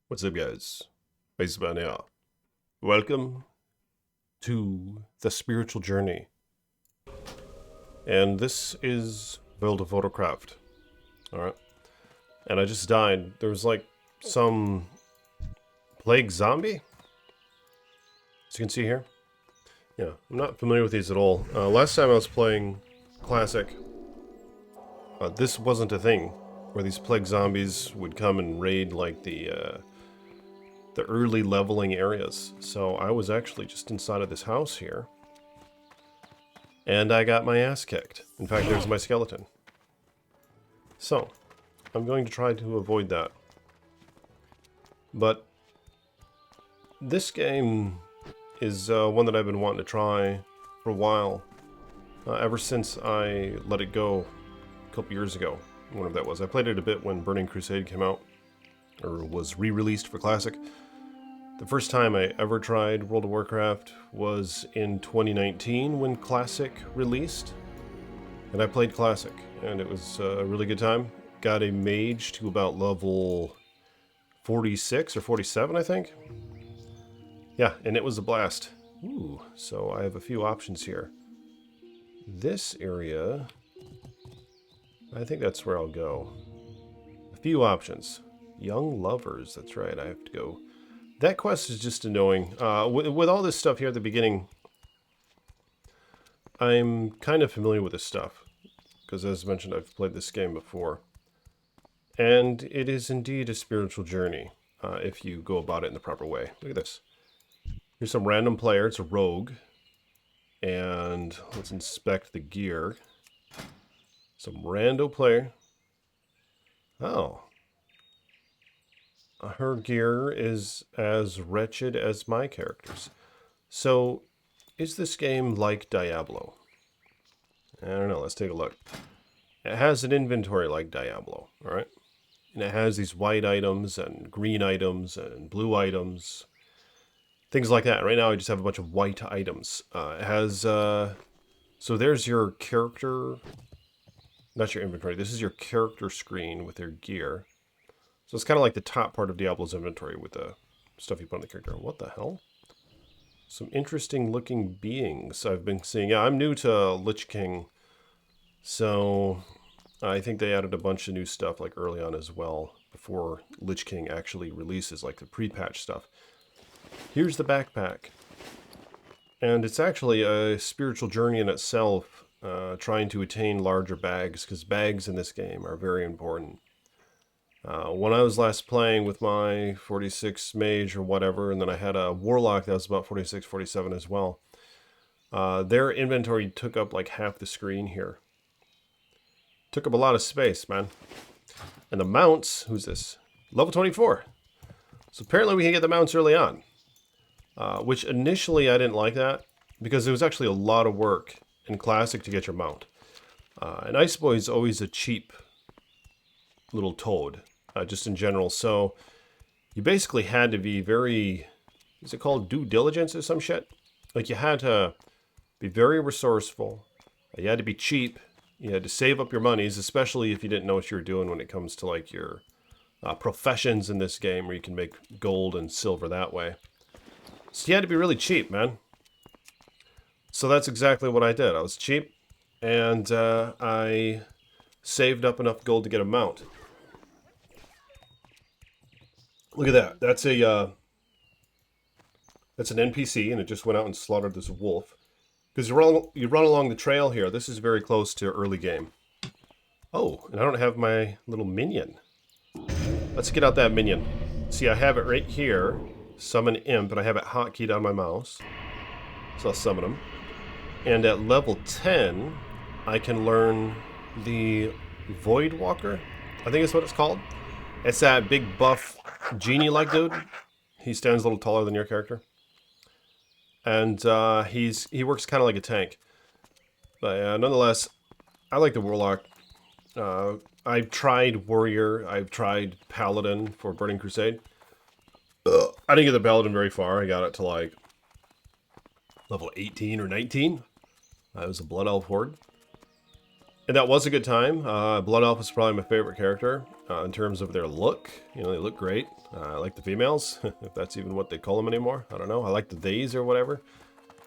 What's up, guys? Iceman here. Welcome to the spiritual journey. And this is World of WARCRAFT. Alright. And I just died. There was like some plague zombie? As you can see here. Yeah, I'm not familiar with these at all. Last time I was playing Classic, this wasn't a thing where these plague zombies would come and raid like the early leveling areas. So I was actually just inside of this house here. And I got my ass kicked. In fact, there's my skeleton. So, I'm going to try to avoid that. But this game is one that I've been wanting to try for a while. Ever since I let it go a couple years ago. Whenever that was. I played it a bit when Burning Crusade came out. Or was re-released for Classic. The first time I ever tried World of Warcraft was in 2019 when Classic released. And I played Classic, and it was a really good time. Got a mage to about level 46 or 47, I think. Yeah, and it was a blast. Ooh, so I have a few options here. This area, I think that's where I'll go. A few options. Young lovers, that's right, I have to go. That quest is just annoying. With all this stuff here at the beginning, I'm kind of familiar with this stuff. Because as mentioned, I've played this game before. And it is indeed a spiritual journey, if you go about it in the proper way. Look at this. Here's some random player. It's a rogue. And let's inspect the gear. Some rando player. Oh. Her gear is as wretched as my character's. So, is this game like Diablo? I don't know, let's take a look. It has an inventory like Diablo, alright? And it has these white items and green items and blue items. Things like that. Right now I just have a bunch of white items. It has, so there's your character, not your inventory, this is your character screen with their gear. So it's kind of like the top part of Diablo's inventory with the stuff you put on the character. What the hell? Some interesting looking beings I've been seeing. Yeah, I'm new to Lich King. So I think they added a bunch of new stuff like early on as well. Before Lich King actually releases, like the pre-patch stuff. Here's the backpack. And it's actually a spiritual journey in itself. Trying to attain larger bags. Because bags in this game are very important. When I was last playing with my 46 mage or whatever, and then I had a warlock that was about 46, 47 as well, their inventory took up like half the screen here. Took up a lot of space, man. And the mounts, who's this? Level 24. So apparently we can get the mounts early on. Which initially I didn't like that, because it was actually a lot of work in Classic to get your mount. And Ice Boy is always a cheap little toad. Just in general, so you basically had to be very, is it called due diligence or some shit? Like you had to be very resourceful, you had to be cheap, you had to save up your monies, especially if you didn't know what you were doing when it comes to like your professions in this game where you can make gold and silver that way. So you had to be really cheap, man. So that's exactly what I did. I was cheap, and I saved up enough gold to get a mount. Look at that. That's a that's an NPC, and it just went out and slaughtered this wolf. Because you run along the trail here. This is very close to early game. Oh, and I don't have my little minion. Let's get out that minion. See, I have it right here. Summon imp, and I have it hotkeyed on my mouse. So I'll summon him. And at level 10, I can learn the Void Walker. I think that's what it's called. It's that big buff genie-like dude. He stands a little taller than your character. And he works kind of like a tank. But nonetheless, I like the Warlock. I've tried Warrior. I've tried Paladin for Burning Crusade. I didn't get the Paladin very far. I got it to like level 18 or 19. I was a Blood Elf Horde. And that was a good time. Blood Elf was probably my favorite character. in terms of their look. You know, they look great. I like the females, if that's even what they call them anymore. I don't know. I like the theys or whatever.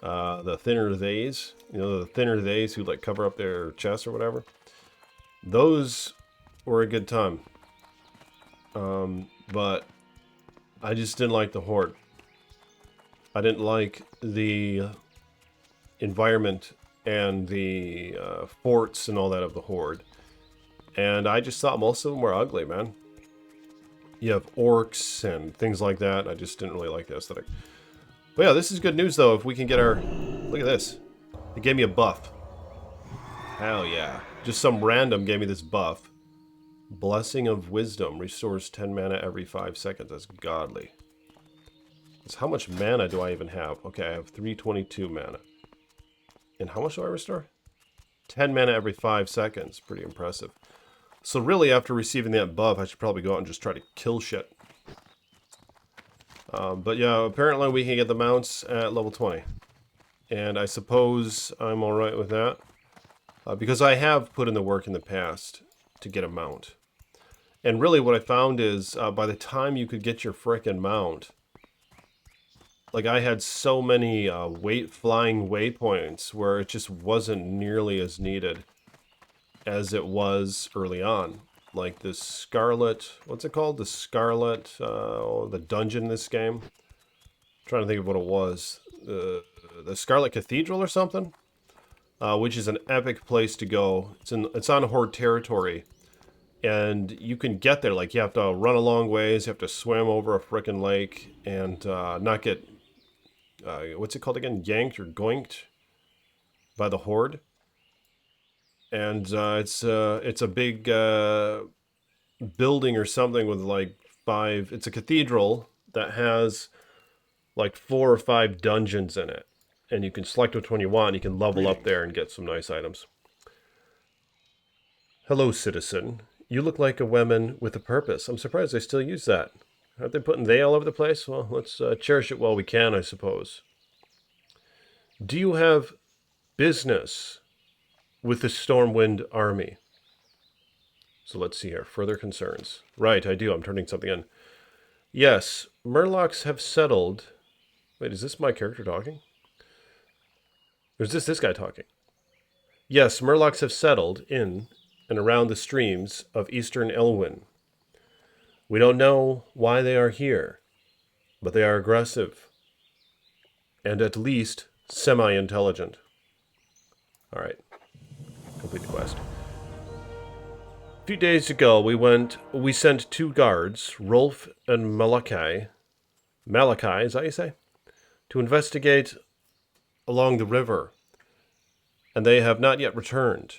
The thinner theys. You know, the thinner theys who like cover up their chest or whatever. Those were a good time. But I just didn't like the horde. I didn't like the environment and the forts and all that of the horde. And I just thought most of them were ugly, man. You have orcs and things like that. I just didn't really like the aesthetic. But yeah, this is good news, though, if we can get our... Look at this. It gave me a buff. Hell yeah. Just some random gave me this buff. Blessing of Wisdom restores 10 mana every 5 seconds. That's godly. So how much mana do I even have? Okay, I have 322 mana. And how much do I restore? 10 mana every 5 seconds. Pretty impressive. So really, after receiving that buff, I should probably go out and just try to kill shit. But yeah, apparently we can get the mounts at level 20. And I suppose I'm alright with that. Because I have put in the work in the past to get a mount. And really what I found is, by the time you could get your frickin' mount, like I had so many flying waypoints where it just wasn't nearly as needed as it was early on. Like this Scarlet, what's it called? The Scarlet, the dungeon in this game. I'm trying to think of what it was. The Scarlet Cathedral or something? Which is an epic place to go. It's on Horde territory. And you can get there, like you have to run a long ways, you have to swim over a frickin' lake, and not get, what's it called again? Yanked or goinked by the Horde. And it's a big building or something with like 5... It's a cathedral that has like 4 or 5 dungeons in it. And you can select which one you want, and you can level up there and get some nice items. Hello, citizen. You look like a woman with a purpose. I'm surprised they still use that. Aren't they putting they all over the place? Well, let's cherish it while we can, I suppose. Do you have business with the Stormwind army? So let's see here. Further concerns. Right, I do. I'm turning something in. Yes, Murlocs have settled... Wait, is this my character talking? Or is this guy talking? Yes, Murlocs have settled in and around the streams of Eastern Elwyn. We don't know why they are here, but they are aggressive and at least semi-intelligent. All right, complete the quest. A few days ago, we sent 2 guards, Rolf and Malachi. Malachi, is that how you say? To investigate along the river, and they have not yet returned.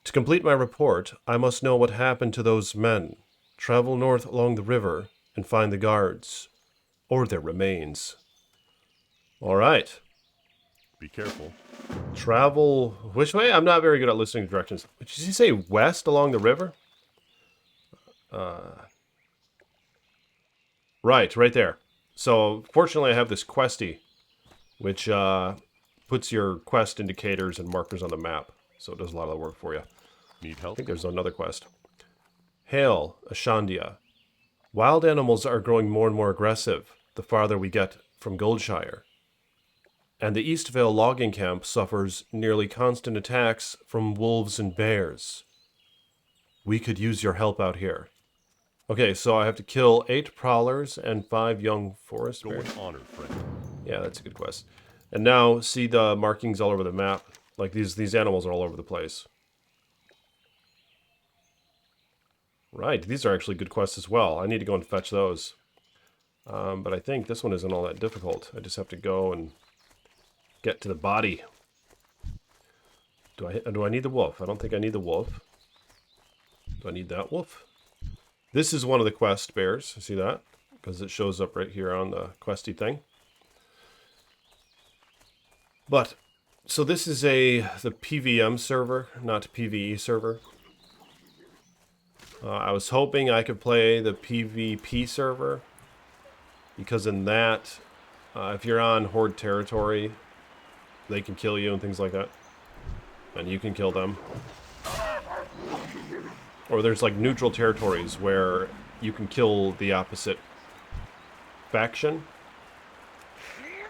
To complete my report, I must know what happened to those men. Travel north along the river and find the guards, or their remains. All right. Be careful. Travel which way? I'm not very good at listening to directions. Did you say west along the river? Right there. So, fortunately, I have this questy, which puts your quest indicators and markers on the map. So it does a lot of the work for you. Need help? I think there's another quest. Hail, Ashandia. Wild animals are growing more and more aggressive the farther we get from Goldshire. And the Eastvale logging camp suffers nearly constant attacks from wolves and bears. We could use your help out here. Okay, so I have to kill 8 prowlers and 5 young forest Go bears. with honor, friend. Yeah, that's a good quest. And now, see the markings all over the map. Like, these animals are all over the place. Right, these are actually good quests as well. I need to go and fetch those. But I think this one isn't all that difficult. I just have to go and get to the body. Do I need the wolf? I don't think I need the wolf. Do I need that wolf? This is one of the quest bears. See that? Because it shows up right here on the questy thing. But, so this is the PVM server, not PvE server. I was hoping I could play the PvP server, because in that, if you're on Horde territory, they can kill you and things like that. And you can kill them. or there's like neutral territories where you can kill the opposite faction.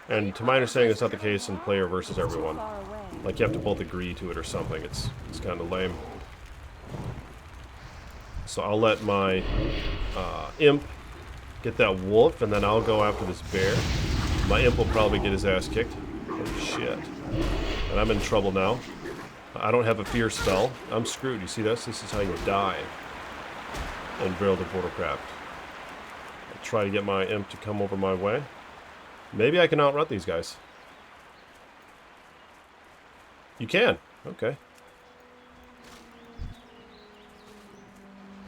And to my understanding, that's not the case in player versus everyone. Like you have to both agree to it or something. It's kind of lame. So I'll let my imp get that wolf, and then I'll go after this bear. My imp will probably get his ass kicked. Oh shit. And I'm in trouble now. I don't have a fear spell. I'm screwed. You see this? This is how you die in Untitled Warcraft. I'll try to get my imp to come over my way. Maybe I can outrun these guys. You can. Okay.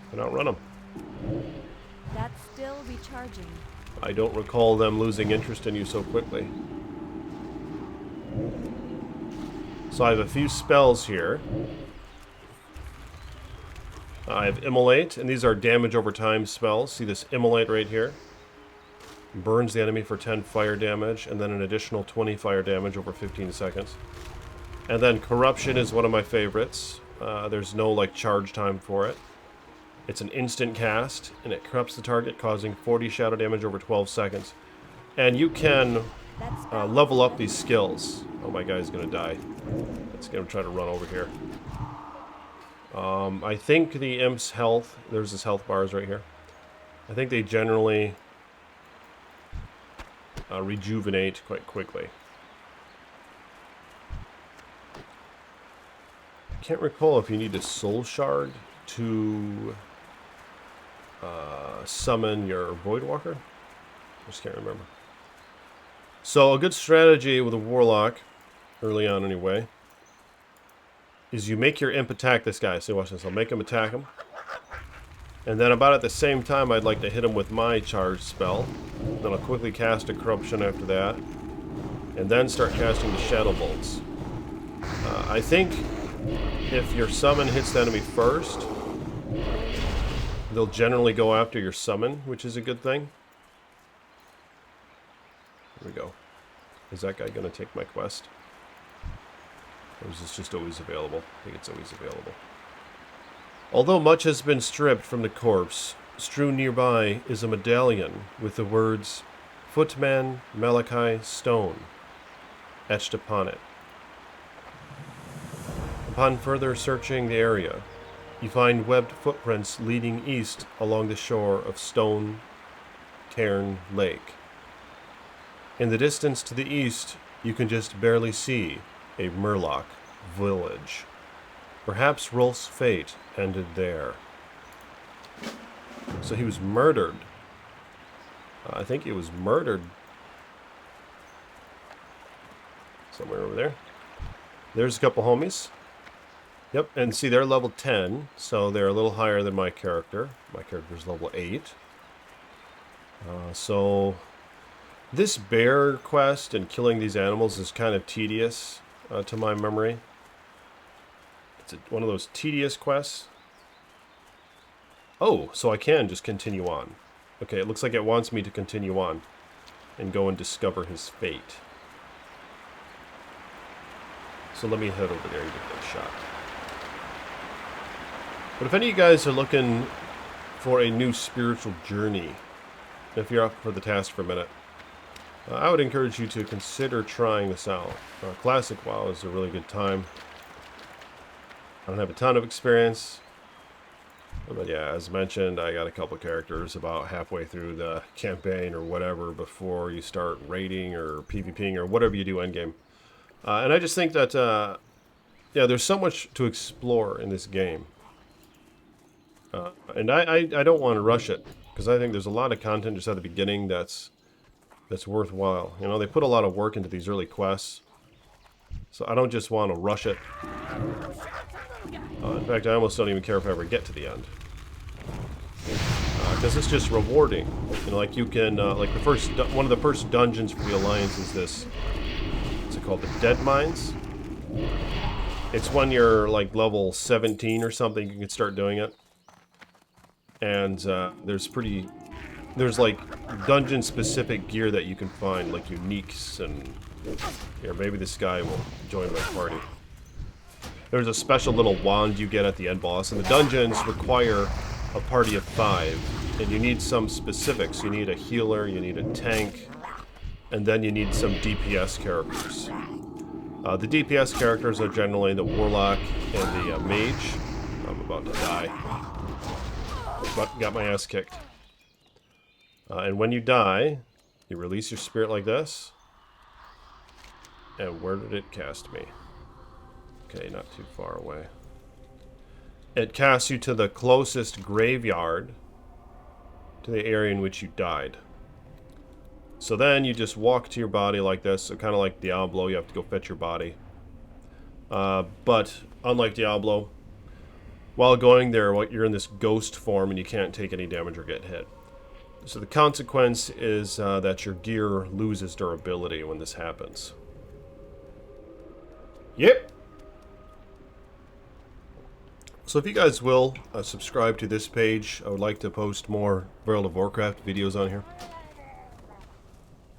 Can outrun them. That's still recharging. I don't recall them losing interest in you so quickly. So I have a few spells here. I have Immolate, and these are damage over time spells. See this Immolate right here? Burns the enemy for 10 fire damage, and then an additional 20 fire damage over 15 seconds. And then Corruption is one of my favorites. There's no like charge time for it. It's an instant cast, and it corrupts the target, causing 40 shadow damage over 12 seconds. And you can level up these skills. Oh, my guy's gonna die. Let's get him try to run over here. I think the imp's health, there's his health bars right here. I think they generally rejuvenate quite quickly. I can't recall if you need a soul shard to summon your Void Walker. I just can't remember. So a good strategy with a Warlock, early on anyway, is you make your imp attack this guy. So watch this. I'll make him attack him. And then about at the same time, I'd like to hit him with my charge spell. Then I'll quickly cast a Corruption after that. And then start casting the Shadow Bolts. I think if your summon hits the enemy first, they'll generally go after your summon, which is a good thing. Here we go. Is that guy going to take my quest? Or is this just always available? I think it's always available. Although much has been stripped from the corpse, strewn nearby is a medallion with the words Footman Malachi Stone etched upon it. Upon further searching the area, you find webbed footprints leading east along the shore of Stone Cairn Lake. In the distance to the east, you can just barely see a Murloc village. Perhaps Rolf's fate ended there. So he was murdered. I think he was murdered somewhere over there. There's a couple homies. Yep, and see, they're level 10, so they're a little higher than my character. My character's level 8. So this bear quest and killing these animals is kind of tedious to my memory. It's one of those tedious quests. Oh, so I can just continue on. Okay, it looks like it wants me to continue on and go and discover his fate. So let me head over there and get that shot. But if any of you guys are looking for a new spiritual journey, if you're up for the task for a minute, I would encourage you to consider trying this out. Classic WoW is a really good time. I don't have a ton of experience, but yeah, as mentioned, I got a couple characters about halfway through the campaign or whatever before you start raiding or PvPing or whatever you do endgame. And I just think that, yeah, there's so much to explore in this game. And I don't want to rush it, because I think there's a lot of content just at the beginning that's worthwhile. You know, they put a lot of work into these early quests, so I don't just want to rush it. In fact, I almost don't even care if I ever get to the end, because it's just rewarding. You know, like you can, like one of the first dungeons for the Alliance is this. What's it called? The Dead Mines. It's when you're like level 17 or something, you can start doing it. And there's like dungeon specific gear that you can find, like uniques, and here, maybe this guy will join my party. there's a special little wand you get at the end boss, and the dungeons require a party of 5, and you need some specifics. You need a healer, you need a tank, and then you need some DPS characters. The DPS characters are generally the Warlock and the Mage. I'm about to die. But got my ass kicked. And when you die, you release your spirit like this. And where did it cast me? Okay, not too far away. It casts you to the closest graveyard to the area in which you died. So then you just walk to your body like this. So kind of like Diablo, you have to go fetch your body. But unlike Diablo, while going there, you're in this ghost form and you can't take any damage or get hit. So the consequence is that your gear loses durability when this happens. Yep. So if you guys will subscribe to this page, I would like to post more World of Warcraft videos on here.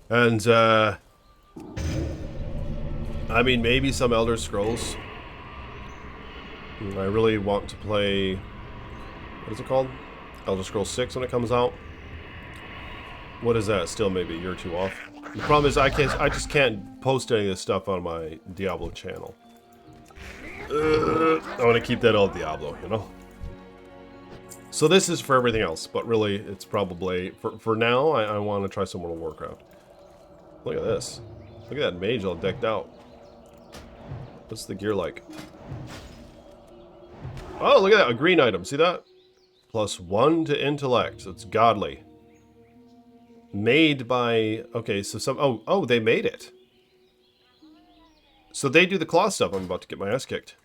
And, I mean, maybe some Elder Scrolls. I really want to play, what is it called? Elder Scrolls 6 when it comes out. What is that? Still maybe a year or two off. The problem is I just can't post any of this stuff on my Diablo channel. I want to keep that all Diablo, you know? So this is for everything else, but really it's probably, for now, I want to try some World of Warcraft. Look at this. Look at that mage all decked out. What's the gear like? Oh, look at that, a green item, see that? +1 to intellect, so it's godly. Made by, okay, so some, oh, they made it. So they do the claw stuff. I'm about to get my ass kicked.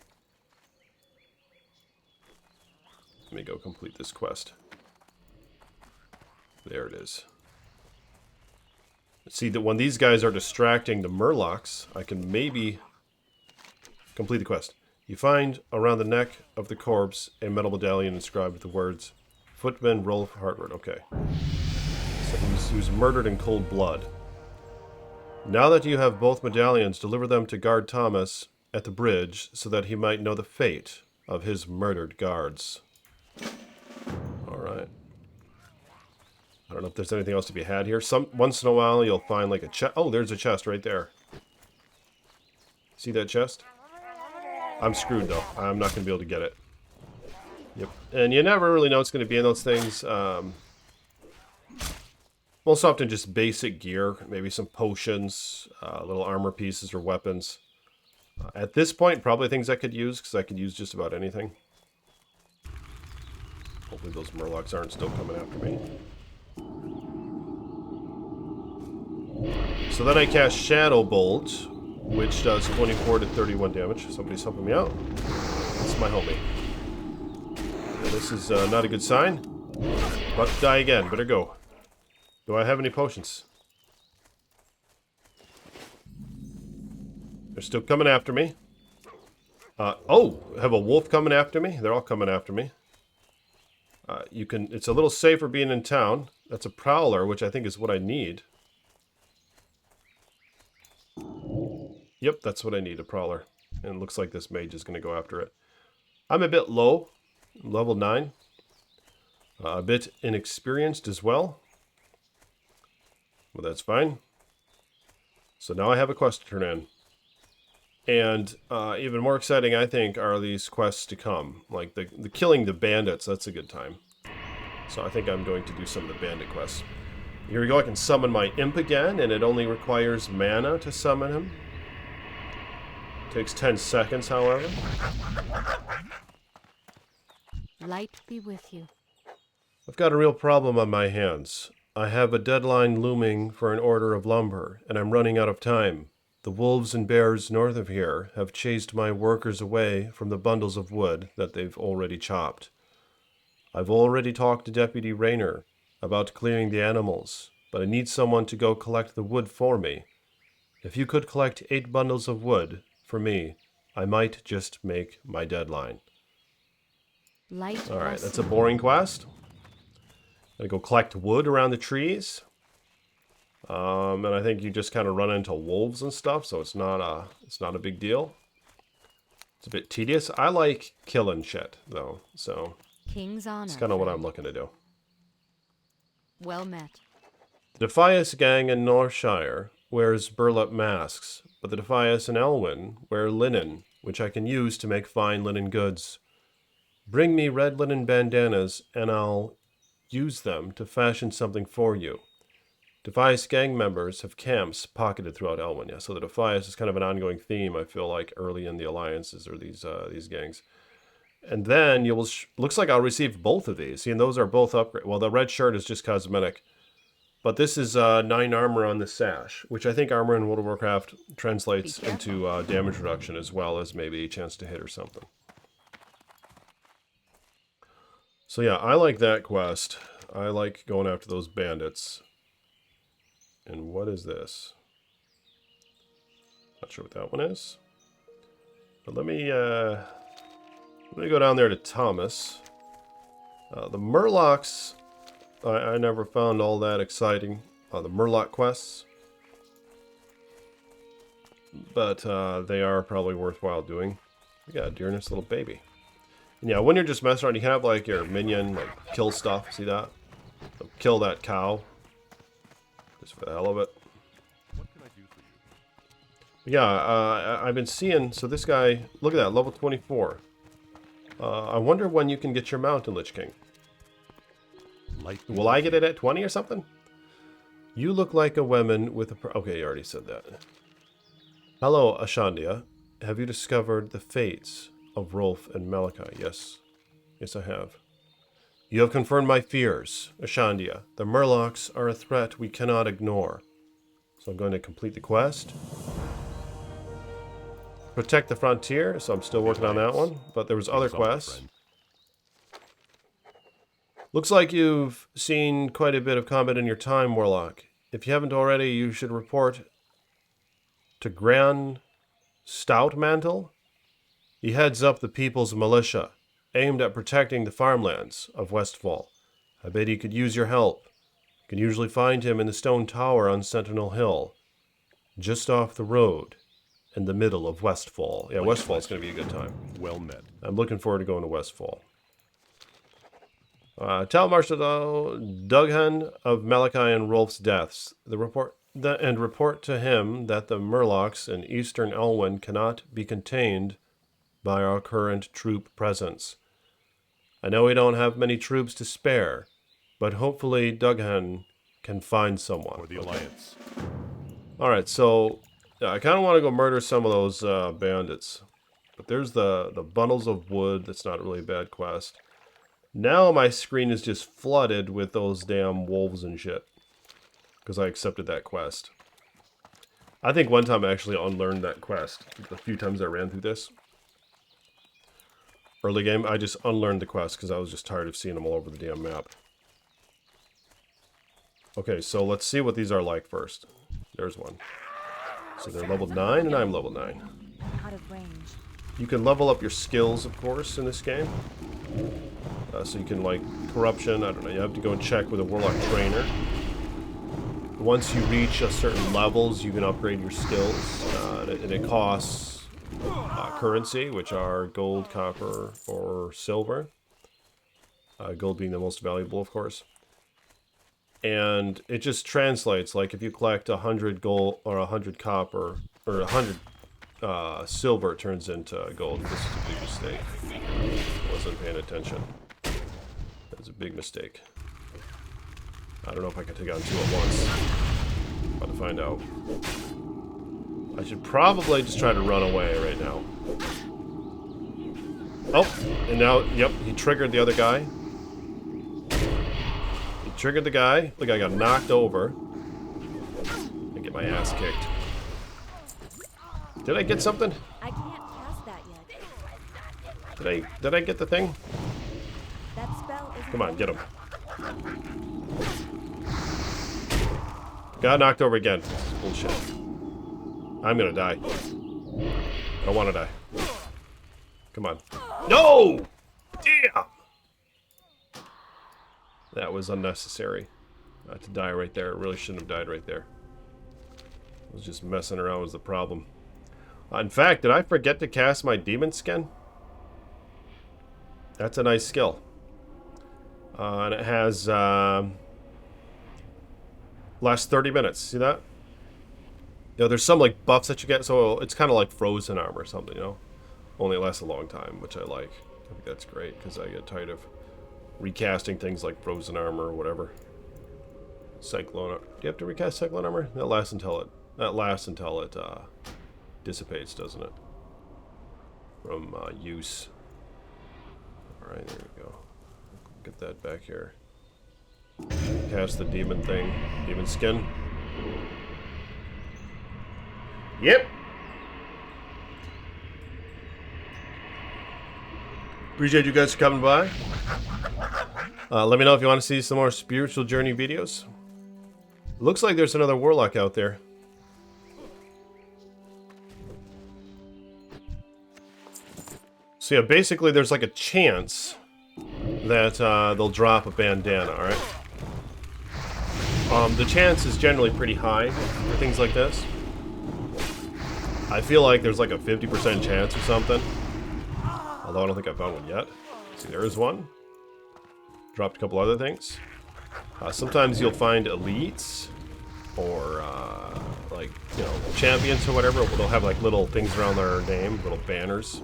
Let me go complete this quest. There it is. See that when these guys are distracting the Murlocs, I can maybe complete the quest. You find around the neck of the corpse a metal medallion inscribed with the words, Footman Rolf Hartward. Okay. So he was murdered in cold blood. Now that you have both medallions, deliver them to Guard Thomas at the bridge so that he might know the fate of his murdered guards. Alright. I don't know if there's anything else to be had here. Once in a while you'll find like a chest. Oh, there's a chest right there. See that chest? I'm screwed though. I'm not going to be able to get it. Yep. And you never really know what's going to be in those things. Most often just basic gear, maybe some potions, little armor pieces or weapons. At this point, probably things I could use, because I could use just about anything. Hopefully those Murlocs aren't still coming after me. So then I cast Shadow Bolt, which does 24 to 31 damage. Somebody's helping me out. That's my homie. Well, this is not a good sign. About to die again. Better go. Do I have any potions? They're still coming after me. Oh, I have a wolf coming after me. They're all coming after me. It's a little safer being in town. That's a prowler, which I think is what I need. Yep, that's what I need, a prowler. And it looks like this mage is going to go after it. I'm a bit low, level 9. A bit inexperienced as well. Well, that's fine. So now I have a quest to turn in. And even more exciting, I think, are these quests to come. Like the killing the bandits, that's a good time. So I think I'm going to do some of the bandit quests. Here we go, I can summon my imp again, and it only requires mana to summon him. Takes 10 seconds, however. Light be with you. I've got a real problem on my hands. I have a deadline looming for an order of lumber, and I'm running out of time. The wolves and bears north of here have chased my workers away from the bundles of wood that they've already chopped. I've already talked to Deputy Rayner about clearing the animals, but I need someone to go collect the wood for me. If you could collect 8 bundles of wood for me, I might just make my deadline. Light. Alright, that's a boring quest. Gotta go collect wood around the trees. And I think you just kind of run into wolves and stuff, so it's not a big deal. It's a bit tedious. I like killing shit, though, so King's honor. it's kind of what I'm friend. looking to do. Well met. The Defias gang in Northshire wears burlap masks, but the Defias in Elwyn wear linen, which I can use to make fine linen goods. Bring me red linen bandanas, and I'll use them to fashion something for you. Defias gang members have camps pocketed throughout Elwyn. Yeah, so the Defias is kind of an ongoing theme, I feel like, early in the alliances or these gangs. And then you will looks like I'll receive both of these. See, and those are both upgrade. Well, the red shirt is just cosmetic. But this is 9 armor on the sash, which I think armor in World of Warcraft translates into damage reduction as well as maybe a chance to hit or something. So yeah, I like that quest. I like going after those bandits. And what is this? Not sure what that one is. But let me go down there to Thomas. The Murlocs, I never found all that exciting. The Murloc quests. But they are probably worthwhile doing. We got a dearness little baby. And yeah, when you're just messing around, you can have like your minion like kill stuff. See that? So kill that cow. Just for the hell of it. What can I do for you? Yeah, I've been seeing, so this guy, look at that, level 24. I wonder when you can get your mount in Lich King. Will I get it at 20 or something? You look like a woman with a... Okay, you already said that. Hello, Ashandia. Have you discovered the fates of Rolf and Malachi? Yes. Yes, I have. You have confirmed my fears, Ashandia. The Murlocs are a threat we cannot ignore. So I'm going to complete the quest. Protect the frontier, so I'm still working on that one. But there was other quests. Looks like you've seen quite a bit of combat in your time, Warlock. If you haven't already, you should report to Gran Stoutmantle. He heads up the People's Militia, aimed at protecting the farmlands of Westfall. I bet he could use your help. You can usually find him in the stone tower on Sentinel Hill, just off the road, in the middle of Westfall. Yeah, Westfall's going to be a good time. Well met. I'm looking forward to going to Westfall. Tell Marshal Dughan of Malachi and Rolf's deaths. Report to him that the Murlocs in eastern Elwyn cannot be contained by our current troop presence. I know we don't have many troops to spare, but hopefully Dughan can find someone. For the Alliance. Alright, so I kind of want to go murder some of those bandits. But there's the bundles of wood. That's not really a bad quest. Now my screen is just flooded with those damn wolves and shit. Because I accepted that quest. I think one time I actually unlearned that quest. The few times I ran through this. Early game, I just unlearned the quest because I was just tired of seeing them all over the damn map. Okay, so let's see what these are like first. There's one. So they're level 9 and I'm level 9. Out of range. You can level up your skills, of course, in this game. So you can, like, corruption, I don't know, you have to go and check with a Warlock trainer. Once you reach a certain levels, you can upgrade your skills, and it costs currency, which are gold, copper, or silver. Gold being the most valuable, of course. And it just translates, like if you collect 100 gold, or 100 copper, or 100 silver, it turns into gold. This is a big mistake. I wasn't paying attention. That's a big mistake. I don't know if I can take on 2 at once. About to find out. I should probably just try to run away right now. Oh, and now, yep, he triggered the other guy. He triggered the guy. Look, I got knocked over. I get my ass kicked. Did I get something? I can't cast that yet. Did I get the thing? That spell is. Come on, get him. Got knocked over again. This is bullshit. I'm gonna die. I don't wanna die. Come on. No! Damn! That was unnecessary. Not to die right there. I really shouldn't have died right there. I was just messing around was the problem. In fact, did I forget to cast my demon skin? That's a nice skill. And it has last 30 minutes. See that? You know, there's some like buffs that you get, so it's kind of like frozen armor or something, you know? Only lasts a long time, which I like. I think that's great, because I get tired of recasting things like frozen armor or whatever. Cyclone. Do you have to recast cyclone armor? That lasts until it dissipates, doesn't it? From use. All right, there we go. Get that back here. Cast the demon thing, demon skin. Yep. Appreciate you guys coming by. Let me know if you want to see some more spiritual journey videos. Looks like there's another warlock out there. So yeah, basically there's like a chance that they'll drop a bandana, alright? The chance is generally pretty high for things like this. I feel like there's like a 50% chance or something. Although I don't think I found one yet. See, there is one. Dropped a couple other things. Sometimes you'll find elites or like, you know, champions or whatever. They'll have like little things around their name, little banners.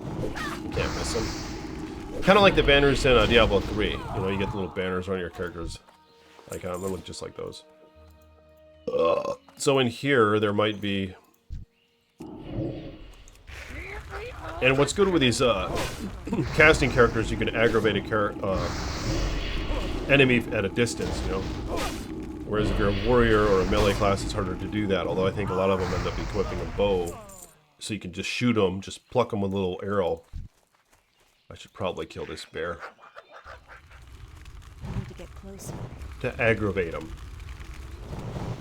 You can't miss them. Kind of like the banners in Diablo 3. You know, you get the little banners on your characters. Like, they look just like those. So in here, there might be... And what's good with these casting characters, you can aggravate a enemy at a distance, you know? Whereas if you're a warrior or a melee class, it's harder to do that. Although I think a lot of them end up equipping a bow. So you can just shoot them, just pluck them with a little arrow. I should probably kill this bear. I need to get closer. To aggravate them.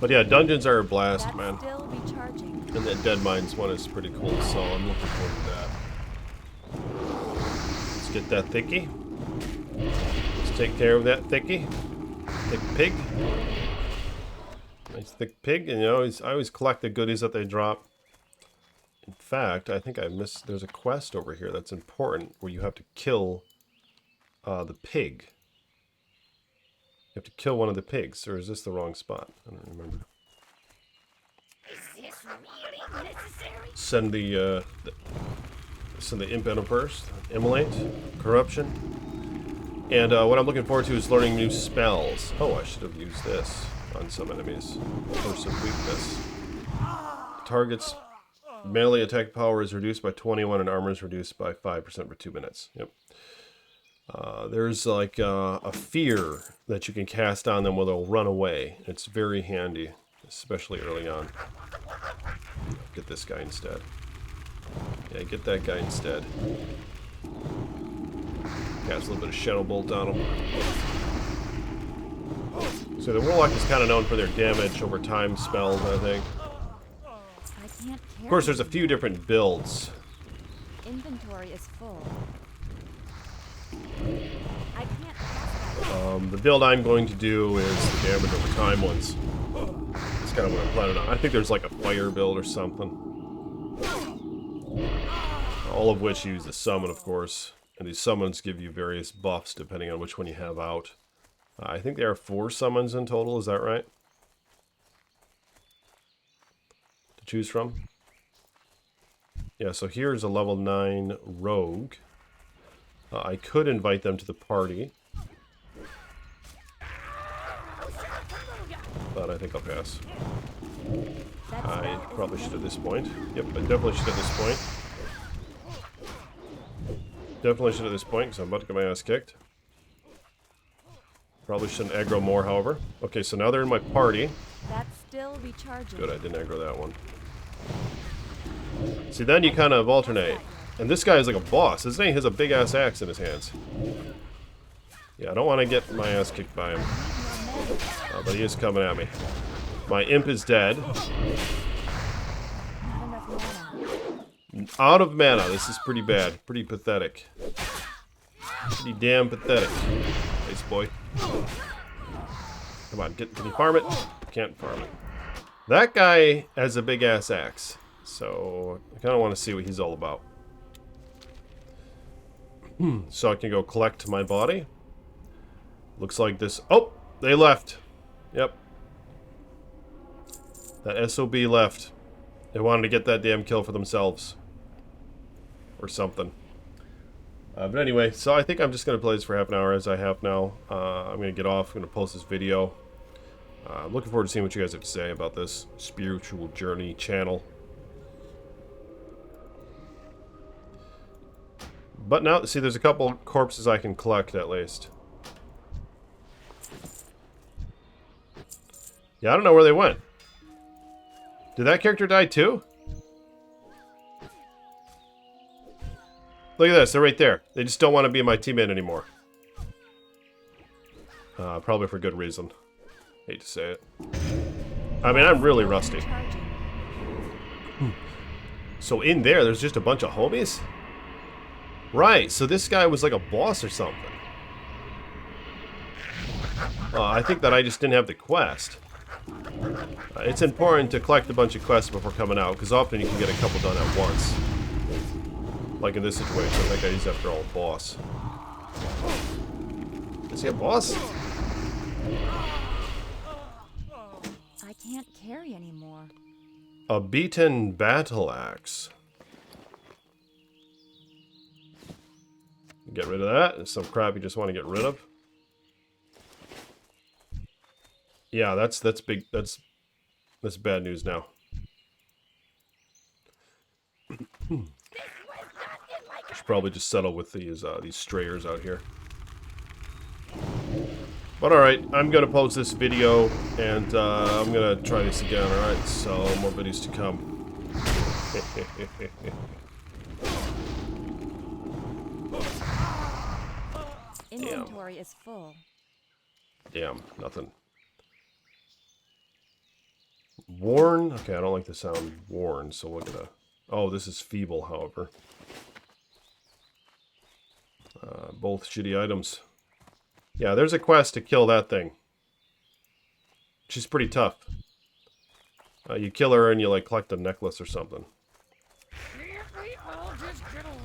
But yeah, dungeons are a blast, That's man. still recharging. And that Dead Mines one is pretty cool, so I'm looking forward to that. Let's get that thickie. Let's take care of that thickie. Thick pig. Nice thick pig, and you know, I always collect the goodies that they drop. In fact, I think I missed, there's a quest over here that's important where you have to kill the pig. You have to kill one of the pigs, or is this the wrong spot? I don't remember. Is this really necessary? Send the imp in first. Immolate, corruption, and what I'm looking forward to is learning new spells. Oh, I should have used this on some enemies for some weakness. Target's melee attack power is reduced by 21, and armor is reduced by 5% for 2 minutes. Yep. There's like a fear that you can cast on them where they'll run away. It's very handy, especially early on. Get this guy instead. Yeah, get that guy instead. Cast a little bit of Shadow Bolt on him. So the Warlock is kind of known for their damage over time spells, I think. I can't carry. Of course, there's a few different builds. Inventory is full. I can't pass that. The build I'm going to do is the damage over time ones. That's kind of what I'm planning on. I think there's like a fire build or something. All of which use the summon, of course. And these summons give you various buffs depending on which one you have out. I think there are 4 summons in total, is that right? To choose from? Yeah, so here's a level 9 rogue. I could invite them to the party. But I think I'll pass. I probably should at this point. Yep, I definitely should at this point. Definitely should at this point, because I'm about to get my ass kicked. Probably shouldn't aggro more, however. Okay, so now they're in my party. That's still recharging. Good, I didn't aggro that one. See, then you kind of alternate. And this guy is like a boss, isn't he? He has a big-ass axe in his hands. Yeah, I don't want to get my ass kicked by him. But he is coming at me. My imp is dead. Not enough mana. Out of mana. This is pretty bad. Pretty pathetic. Pretty damn pathetic. Nice boy. Come on, can you farm it? Can't farm it. That guy has a big-ass axe. So I kind of want to see what he's all about. So I can go collect my body. Looks like this. Oh, they left. Yep. That SOB left. They wanted to get that damn kill for themselves. Or something. But anyway, so I think I'm just going to play this for half an hour as I have now. I'm going to get off. I'm going to post this video. I'm looking forward to seeing what you guys have to say about this spiritual journey channel. But now, see, there's a couple corpses I can collect at least. Yeah, I don't know where they went. Did that character die too? Look at this, they're right there. They just don't want to be my teammate anymore. Probably for good reason. Hate to say it. I mean, I'm really rusty. So in there's just a bunch of homies? Right, so this guy was like a boss or something. I think that I just didn't have the quest. It's important to collect a bunch of quests before coming out, because often you can get a couple done at once. Like in this situation, that guy's after all a boss. Is he a boss? I can't carry anymore. A beaten battle axe. Get rid of that. There's some crap you just want to get rid of. Yeah, that's big. That's bad news now. Should probably just settle with these strayers out here. But alright, I'm gonna post this video and I'm gonna try this again, alright? So more videos to come. Inventory is full. Damn, nothing. Worn? Okay, I don't like the sound worn, so we're gonna... Oh, this is feeble, however. Both shitty items. Yeah, there's a quest to kill that thing. She's pretty tough. You kill her and you, like, collect a necklace or something. Can't we all just get along?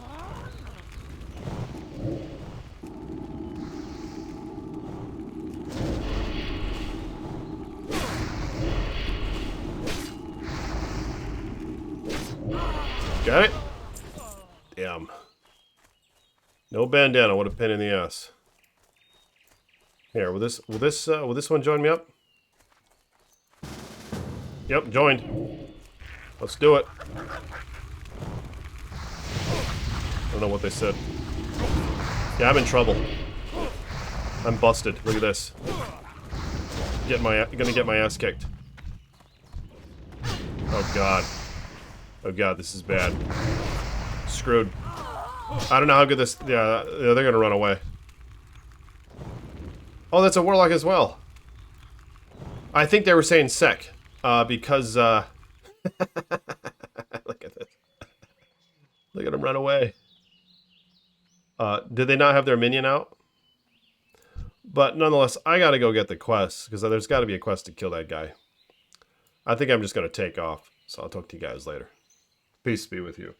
Got it? Damn. No bandana, what a pain in the ass. Here, will this one join me up? Yep, joined. Let's do it. I don't know what they said. Yeah, I'm in trouble. I'm busted. Look at this. Gonna get my ass kicked. Oh god. Oh god, this is bad. Screwed. I don't know how good this... Yeah, they're gonna run away. Oh, that's a Warlock as well. I think they were saying sec. Because, Look at this. Look at him run away. Did they not have their minion out? But nonetheless, I gotta go get the quest, because there's gotta be a quest to kill that guy. I think I'm just gonna take off. So I'll talk to you guys later. Peace be with you.